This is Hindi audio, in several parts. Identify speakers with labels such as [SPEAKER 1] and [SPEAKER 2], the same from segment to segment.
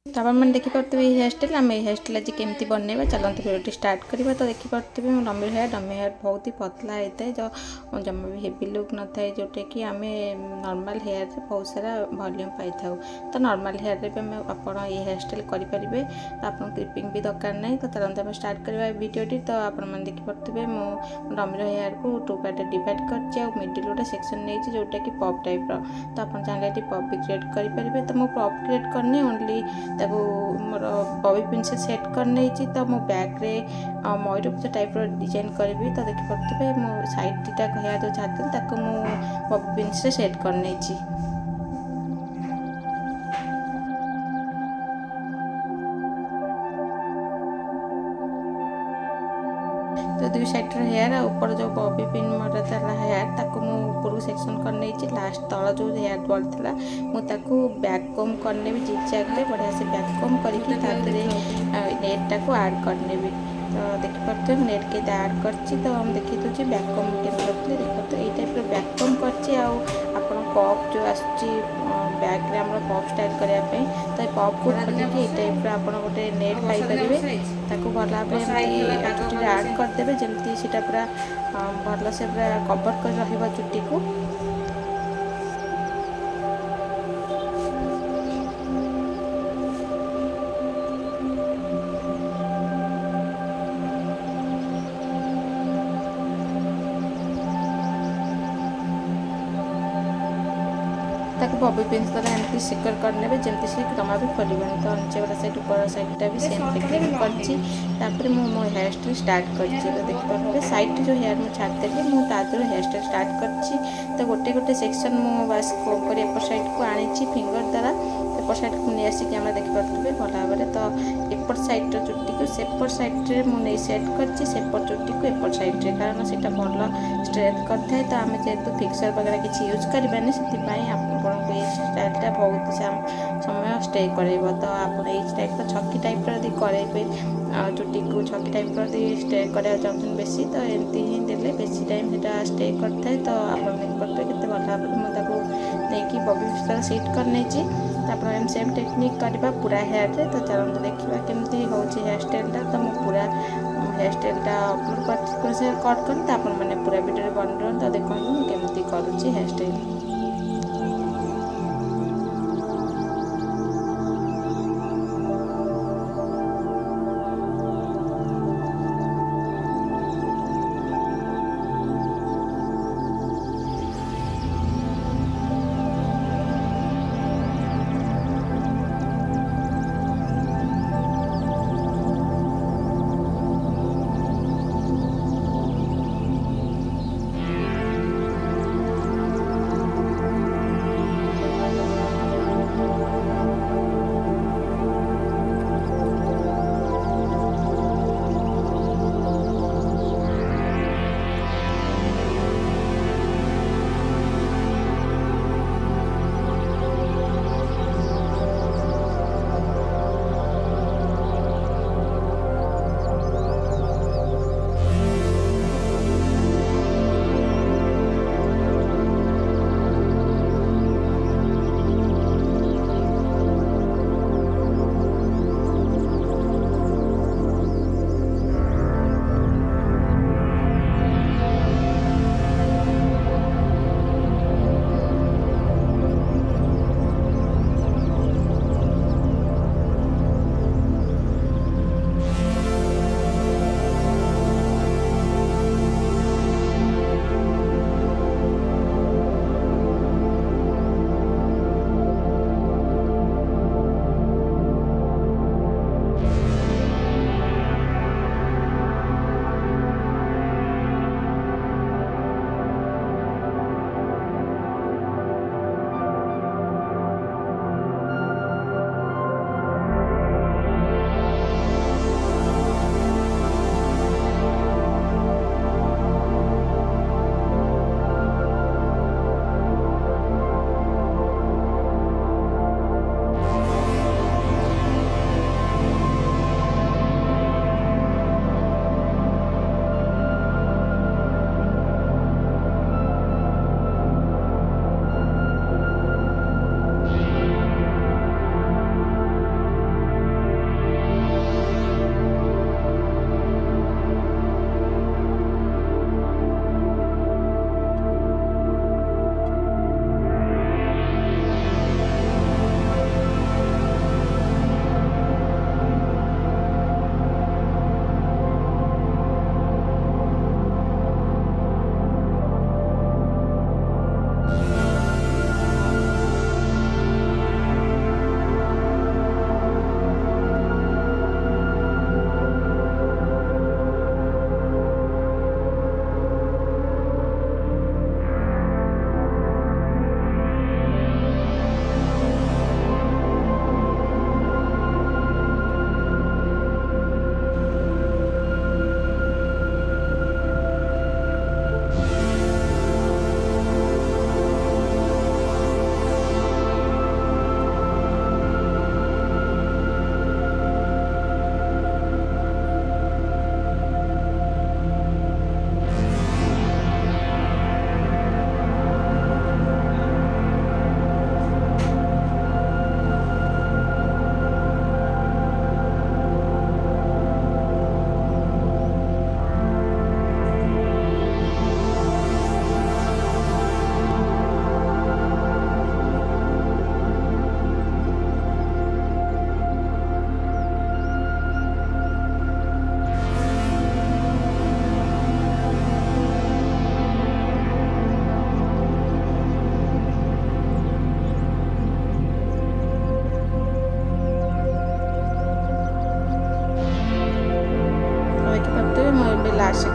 [SPEAKER 1] तो आपने देखिपे हेयर स्टाइल आम हेयर स्टाइल आज केमती बनवा चलते भिडियो स्टार्ट करवा। तो देखिपे डमी हेयर बहुत ही पतला होता है जो जमा भी हेवी लुक न था जोटा कि आम नॉर्मल हेयर रे बहुत सारा वॉल्यूम पाई था। तो नॉर्मल हेयर रे भी आप ये हेयर स्टाइल करेंगे। तो आप क्लिपिंग भी दरकार नहीं। तो चलते आम स्टार्ट करवा वीडियोटी। तो आपने देखिपे मु डमी हेयर को टू पार्ट डिवाइड कर मिडिल गोटे सेक्शन नहीं जोटा कि पॉप टाइप रो। तो आप चाहिए पॉप भी क्रिएट करेंगे। तो मुझे पॉप क्रिएट करनी ओनली मोर बॉबी पिन से सेट करने। तो मो बैक रे मयूरपुर टाइप डिजाइन करी। तो देखिपे मो साइड दुटा हेयर जो छाड़ी मु बॉबी पिन से सेट करने। तो दुई साइड हेयर ऊपर जो बॉबी पिन मोर हेयर ताको मु ऊपर सेक्शन करने। लास्ट तल जो हेयर बढ़ता मुझे बैक कम करने जिगजैग बढ़िया से बैक कम करके नेट टाक ऐड करने। तो देखिपे नेट के ऐड कर। तो हम देखी दूसरी बैक कम के देखो। तो ये टाइप बैक कम कर पॉप जो आसुची बैक रे हमर पॉप स्टाइल करने। तो ये पॉप को खोलिकी ये टाइप आप गोटे नेट पाइपर ताको भल भाव ऐड करदे जमी सीटा पूरा भल से पूरा कवर कर रहा चुट्टी को। बॉबी पिन द्वारा एमती सिक्योर करने जमी से जमा भी खोलने। तो नीचे वाला साइड ऊपर साइडटा भी सेम टेक्निक कर मो हेयर स्टाइल स्टार्ट कर। देखिए साइड जो हेयर मुझे छाड़देली मुझे हेयर स्टाइल स्टार्ट कर। तो गोटे गोटे सेक्शन मुझे कोम कर एपट साइड को आनी फिंगर द्वारा एपट साइड को नहीं आसिक देखिपे भल भाव। तो एपट साइड चुट्टी को सेपट साइड्रे मुझे सेट कर सेपट चुट्टी को एपट साइड्रे कारण से भल स्ट्रेट करता है। तो आम जेहतु फिक्सर वगैरह किसी यूज करवानी से स्टाइलटा बहुत समय स्टे कर। तो आप टाइप छकी टाइप करेंगे चुट्टी को छकी टाइप स्टे कराया चाहते बेसी। तो एमती ही देले बेसी टाइम से स्टे करता है। तो आप देखिए केते भल भाव मुझे बॉबी पिन सेट करने। आप सेम टेक्निक करवा पूरा हेयर रे। तो चलते देखा केमती हो हेयर स्टाइलटा। तो मुझे पूरा हेयर स्टाइलटा अपलोड कर कट कर। तो आपने पूरा वीडियो बन रहा। तो देखो केमती करुँची हेयर स्टाइल।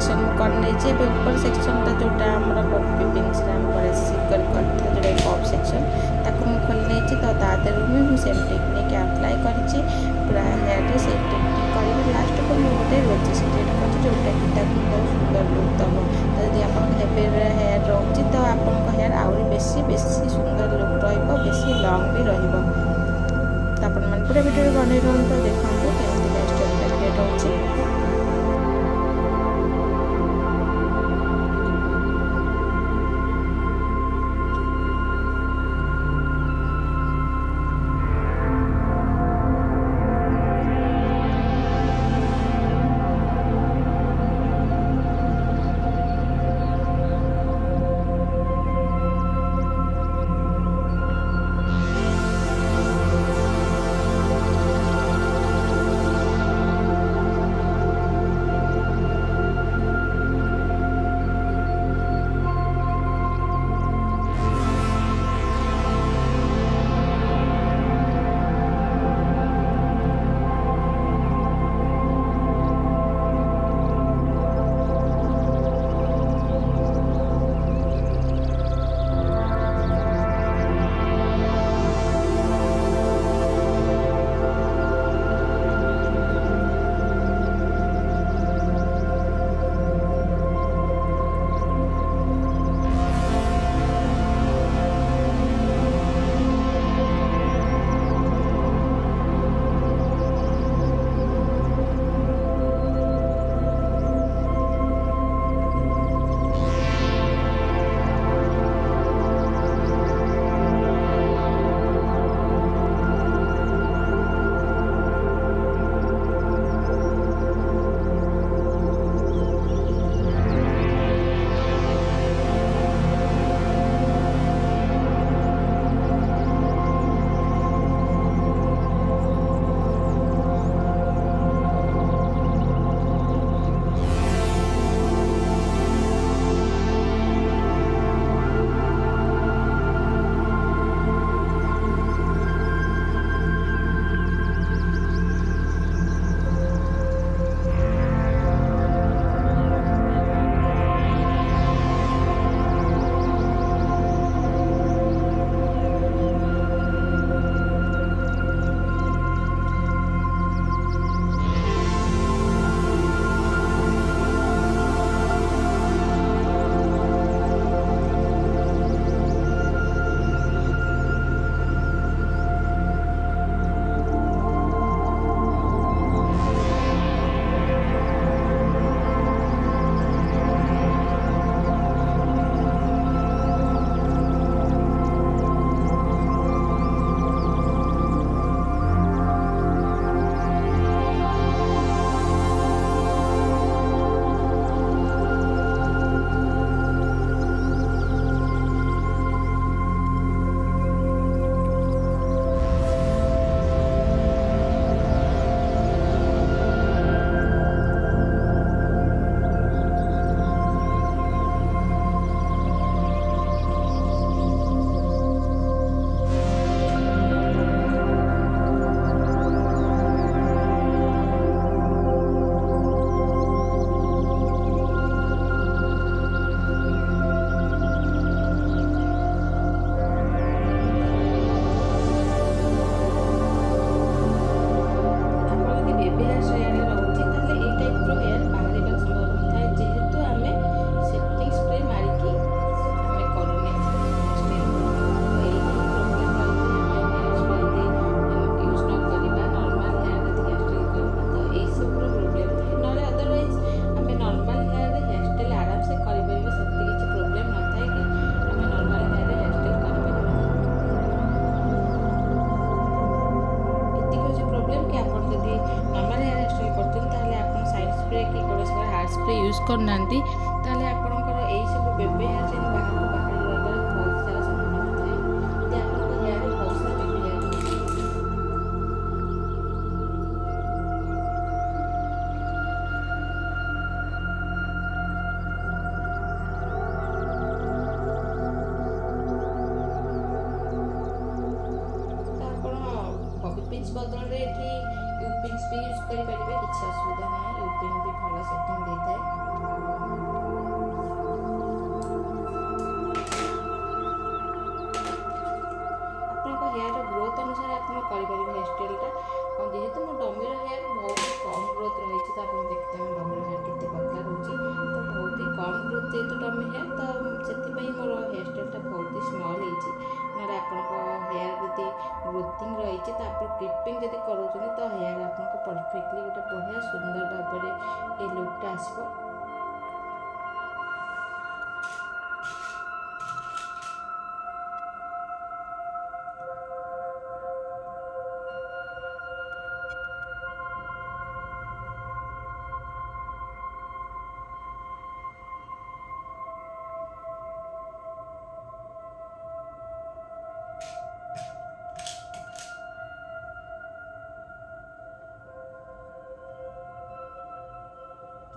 [SPEAKER 1] सेक्शन करने ऊपर सेक्शनटा जोटा आम बॉबी पिन्स सिकर करता जोटा कप सेक्शन ताको मुझे खोल नहीं तो तादेह भी मुझे सेम टेक्निक अप्लाई कर पूरा हेयर से टेक्निक कर लास्ट को मुझे गोटे रोजी स्ट्रेट कर जोटा कि बहुत सुंदर लुक दब तो जब आप हेवी हेयर रोचे तो आप हेयर आहरी बेसी बेसी सुंदर लुक रेसी लंग भी रहा तो आप पूरा वीडियो बन रहा देखो केमी हेयर स्टाइल क्रिएट हो। यूज करना ताले आपनकर एई सब बेबे हेयर जेन बाहर को बाहर रगर बहुत सारा संभावना थाए जे आपनकर हेयर रे बहुत सारा बेबे हेयर तो आपन बॉबी पिंच बदल रे एठी पिन्स भी यूज करेंगे, किसी असुविधा ना। यू पिन भी भल सेटिंग देता है। आपन हेयर ग्रोथ अनुसार आप हेयर स्टाइल जेहेतु मो डमीर हेयर बहुत कम ग्रोथ रही तो आप देखते हैं डमीर हेयर केते पतला रोचे तो बहुत ही कम ग्रोथ जेहेतु डमी हेयर तो से मोर हेयर स्टाइल बहुत ही स्मॉल होती ना। आप हेयर यदि ग्रोथिंग रही तो आप क्लिपिंग जब करोगे तो हेयर आपको परफेक्टली गोटे बढ़िया सुंदर भाव में ये लुकटा आसो।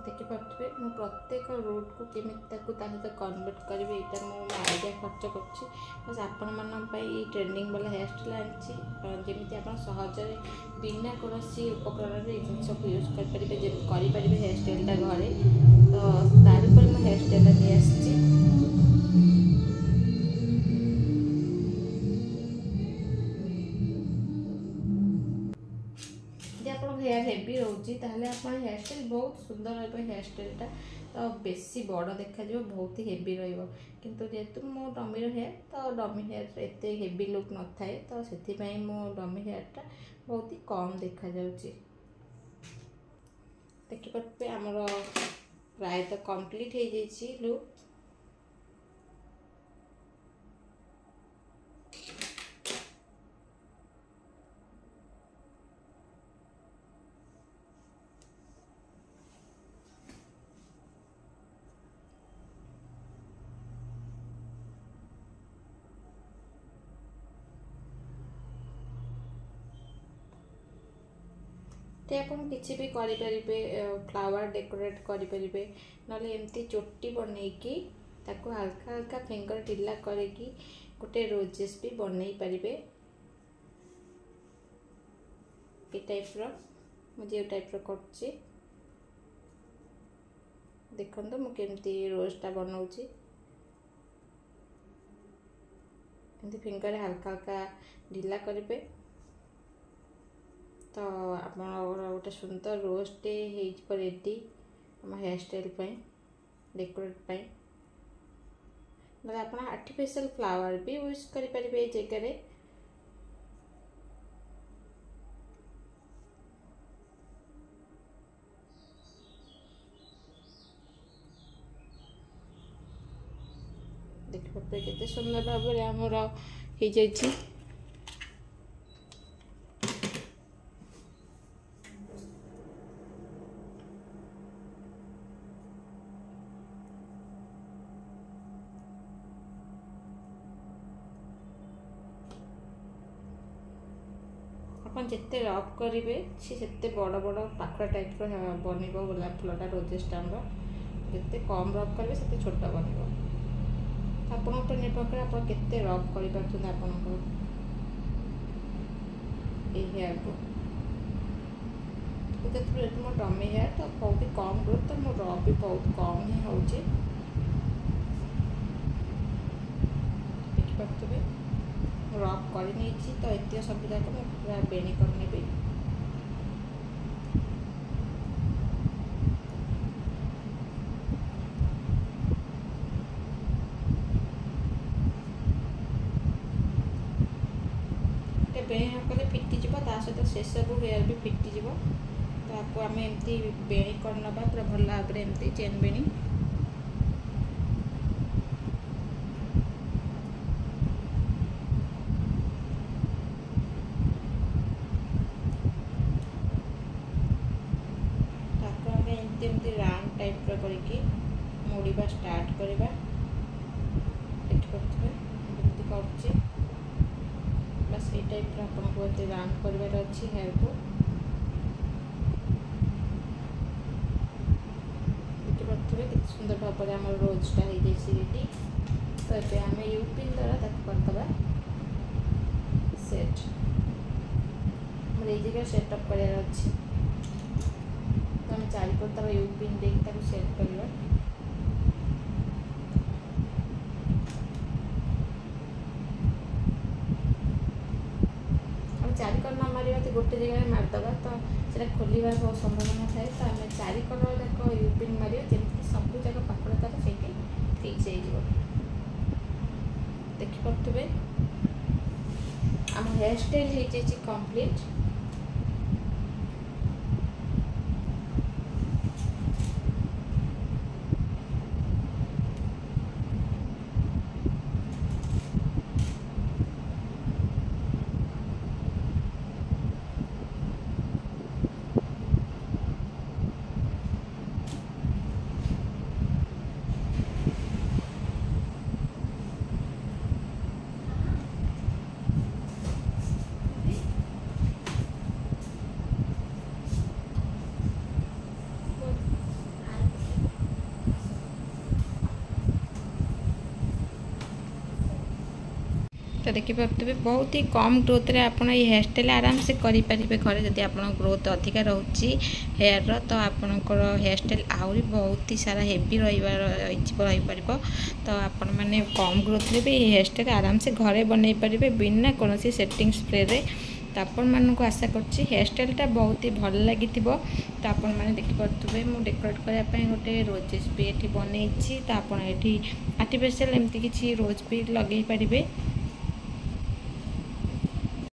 [SPEAKER 1] देखिपे मु प्रत्येक रूट को केमी सहित कन्वर्ट करी यहाँ मुझे आइडिया खर्च कर आपण मानी ट्रेंडिंग वाला हेयर स्टाइल आमती आप सहजरे बिना कौन उपकरण जिन को यूज करेंगे हेयर स्टाइलटा घरे तो तार मुझे हेयर स्टाइल नहीं आसी। हेयर हेवी रोचे ताहले आपन हेयर स्टाइल बहुत सुंदर रहिबो। हेयर स्टाइलटा तो बेसी बड़ देखा जो बहुत ही हेवी रहिबो किंतु जेहेतु मो डमी हेयर तो डमी हेयर एते हेवी लुक न थाए तो सेति पई मो डमी हेयरटा बहुत ही कम देखा जाउची। देखि पड़े हमर प्राय तो कंप्लीट हो जाइए लुक। आप किसी भी करें फ्लावर डेकोरेट करें ना एमती चोटी बनईकी ताको हल्का हल्का फिंगर ढिला करके गोटे रोजेस भी बनई पारे। ये टाइप मुझे टाइप कर देखो मुझे रोजटा बनाऊँगी फिंगर हल्का हल्का ढिला करेंगे तो आप गोटे सुंदर रोजटे रेडी आम हेयर स्टाइल डेकोरेट ना आप आर्टिफिशियल फ्लावर भी यूज करें जगह। देखिए केते सुंदर भाव में आमर हो जाइए। अपन जिते रफ करेंगे सी से बड़ बड़ पाखुड़ा टाइप बन गोलाप फुलटा रोजेसटा जिते कम रफ करेंगे से छोट बन आप निर्भर कर आप केते रफ कर हेयर को मो डमी हेयर तो बहुत ही कम ग्रोथ तो मो रफ भी बहुत कम ही हो देखिपे रफ कर तो एत सब जाक पूरा बेणी करने बेणी नकले फिटिज सहित से सब हेयर भी फिटिज तो आपको आम एमती बेणी कर ना पूरा भल भाव में एमती चेन बेणी एमती राउंड टाइप करके मोड़वा स्टार्ट करवा देखिए कर बस ये टाइप आपको राउंड कर अच्छी हेयर को देखिए कितने सुंदर भाव में आम रोजटा हो रेडी। तो ये आम यू पिन द्वारा करदे सेट ଆମର ଏଇ ଜାଗାରେ ସେଟअପ୍ କରିବାର ଅଛି। ତ ଆମେ ଚାରିପଟ ତାର ୟୁ ପିନ୍ ଦେଇକି ତାକୁ ସେଟ୍ କରିବା। ଆମେ ଚାରିକଡ଼ ନ ମାରିବା ତ ଗୋଟେ ଜାଗାରେ ମାରିଦେବା ତ ସେଇଟା ଖୋଲିବାର ବହୁତ ସମ୍ଭାବନା ଥାଏ। ତ ଆମେ ଚାରିକଡ଼ ଯାକ ୟୁ ପିନ୍ ମାରିବା ଯେମିତି ସବୁ ଯାକ ପାଖରେ ତାର ସେଇଠି ଫିକ୍ସ ହେଇଯିବ। ଦେଖିପାରୁଥିବେ ଆମ ହେୟାର ଷ୍ଟାଇଲ୍ ହେଇଯାଇଛି କମ୍ପ୍ଲିଟ୍। तो देखिपे बहुत ही कम ग्रोथ रे आपण ये हेयर स्टाइल आराम से करें घरे। जदि आप ग्रोथ अधिका रोचे हेयर तो आपणकर हेयर स्टाइल आहरी बहुत ही सारा हेवी रहीपर। तो आपण मैंने कम ग्रोथ रे भी हेयर स्टाइल आराम से घरे बनई पारे बिना कौन सेटिंग स्प्रे रे। तो आपण मानक आशा करछि हेयर स्टाइलटा बहुत ही भल लगी। तो आपण मैंने देखिपे मुझे डेकोरेट करने गोटे रोजेस भी ये बनई। तो आप आर्टिफिशियल एमती किसी रोज भी लगे पारे।